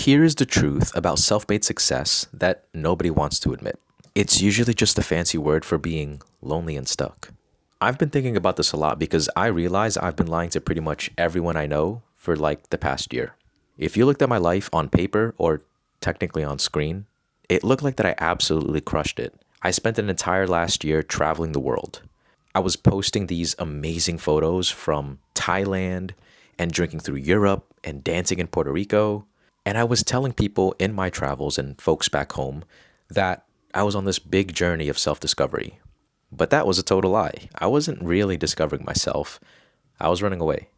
Here is the truth about self made success that nobody wants to admit. It's usually just a fancy word for being lonely and stuck. I've been thinking about this a lot because I realize I've been lying to pretty much everyone I know for like the past year. If you looked at my life on paper or technically on screen, it looked like that I absolutely crushed it. I spent an entire last year traveling the world. I was posting these amazing photos from Thailand and drinking through Europe and dancing in Puerto Rico. And I was telling people in my travels and folks back home that I was on this big journey of self discovery. But that was a total lie. I wasn't really discovering myself. I was running away.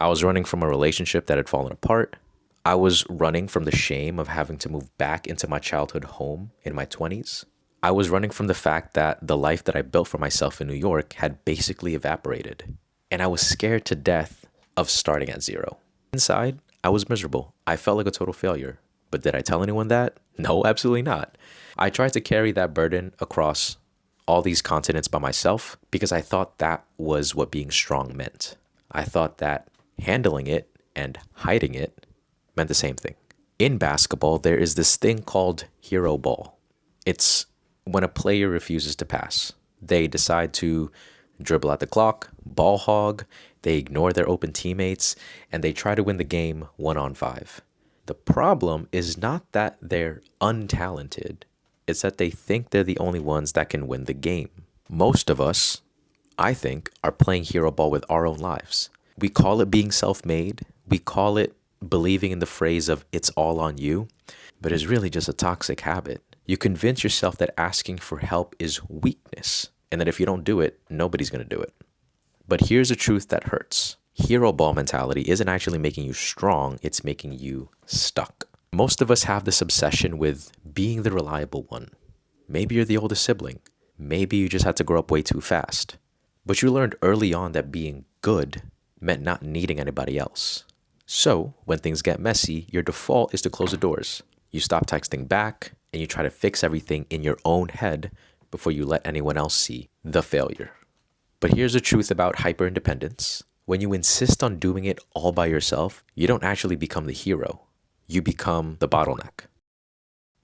I was running from a relationship that had fallen apart. I was running from the shame of having to move back into my childhood home in my 20s. I was running from the fact that the life that I built for myself in New York had basically evaporated. And I was scared to death of starting at zero. Inside, I was miserable. I felt like a total failure. But did I tell anyone that? No, absolutely not. I tried to carry that burden across all these continents by myself because I thought that was what being strong meant. I thought that handling it and hiding it meant the same thing. In basketball, there is this thing called hero ball. It's when a player refuses to pass. They decide to dribble out the clock, ball hog, they ignore their open teammates, and they try to win the game 1-on-5. The problem is not that they're untalented, it's that they think they're the only ones that can win the game. Most of us, I think, are playing hero ball with our own lives. We call it being self-made. We call it believing in the phrase of it's all on you, but it's really just a toxic habit. You convince yourself that asking for help is weakness and that if you don't do it, nobody's going to do it. But here's a truth that hurts. Hero ball mentality isn't actually making you strong, it's making you stuck. Most of us have this obsession with being the reliable one. Maybe you're the oldest sibling. Maybe you just had to grow up way too fast. But you learned early on that being good meant not needing anybody else. So, when things get messy, your default is to close the doors. You stop texting back, and you try to fix everything in your own head before you let anyone else see the failure. But here's the truth about hyper-independence. When you insist on doing it all by yourself, you don't actually become the hero. You become the bottleneck.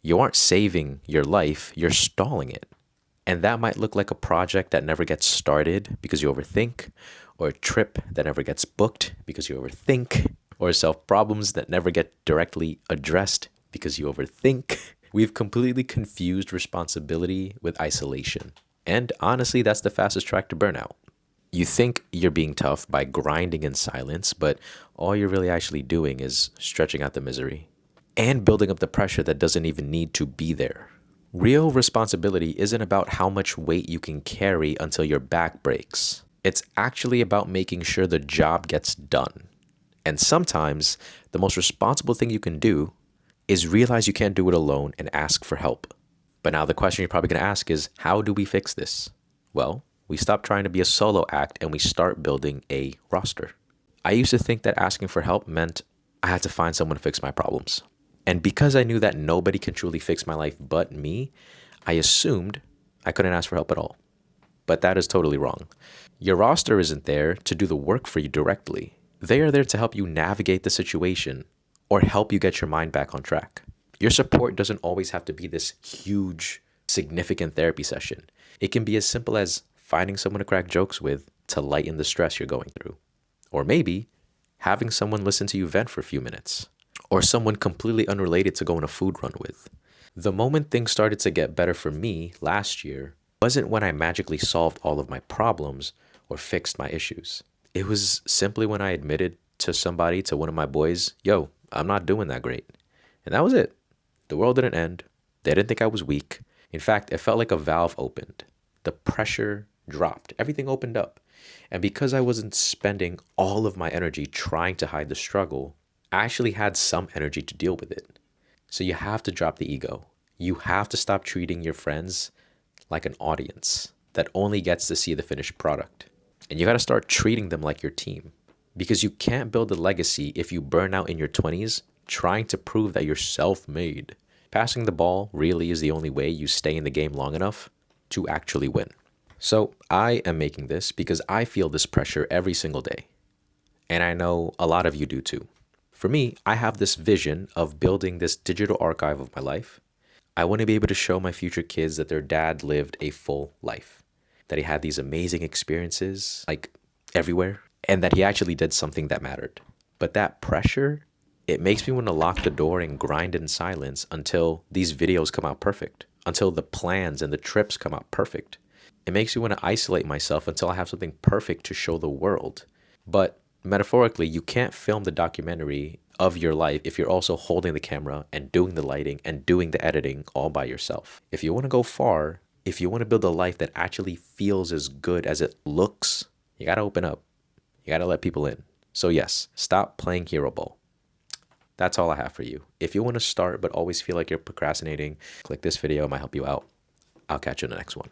You aren't saving your life, you're stalling it. And that might look like a project that never gets started because you overthink, or a trip that never gets booked because you overthink, or self problems that never get directly addressed because you overthink. We've completely confused responsibility with isolation. And honestly, that's the fastest track to burnout. You think you're being tough by grinding in silence, but all you're really actually doing is stretching out the misery and building up the pressure that doesn't even need to be there. Real responsibility isn't about how much weight you can carry until your back breaks. It's actually about making sure the job gets done. And sometimes the most responsible thing you can do is realize you can't do it alone and ask for help. But now the question you're probably going to ask is, how do we fix this? Well, we stop trying to be a solo act and we start building a roster. I used to think that asking for help meant I had to find someone to fix my problems. And because I knew that nobody can truly fix my life but me, I assumed I couldn't ask for help at all. But that is totally wrong. Your roster isn't there to do the work for you directly. They are there to help you navigate the situation or help you get your mind back on track. Your support doesn't always have to be this huge, significant therapy session. It can be as simple as finding someone to crack jokes with to lighten the stress you're going through. Or maybe having someone listen to you vent for a few minutes. Or someone completely unrelated to go on a food run with. The moment things started to get better for me last year wasn't when I magically solved all of my problems or fixed my issues. It was simply when I admitted to somebody, to one of my boys, yo, I'm not doing that great. And that was it. The world didn't end. They didn't think I was weak. In fact, it felt like a valve opened. The pressure dropped. Everything opened up. And because I wasn't spending all of my energy trying to hide the struggle, I actually had some energy to deal with it. So you have to drop the ego. You have to stop treating your friends like an audience that only gets to see the finished product. And you got to start treating them like your team. Because you can't build a legacy if you burn out in your 20s trying to prove that you're self-made. Passing the ball really is the only way you stay in the game long enough to actually win. So I am making this because I feel this pressure every single day. And I know a lot of you do too. For me, I have this vision of building this digital archive of my life. I want to be able to show my future kids that their dad lived a full life, that he had these amazing experiences, like everywhere, and that he actually did something that mattered. But that pressure, it makes me want to lock the door and grind in silence until these videos come out perfect, until the plans and the trips come out perfect. It makes me want to isolate myself until I have something perfect to show the world. But metaphorically, you can't film the documentary of your life if you're also holding the camera and doing the lighting and doing the editing all by yourself. If you want to go far, if you want to build a life that actually feels as good as it looks, you got to open up. You got to let people in. So yes, stop playing hero ball. That's all I have for you. If you want to start but always feel like you're procrastinating, click this video. It might help you out. I'll catch you in the next one.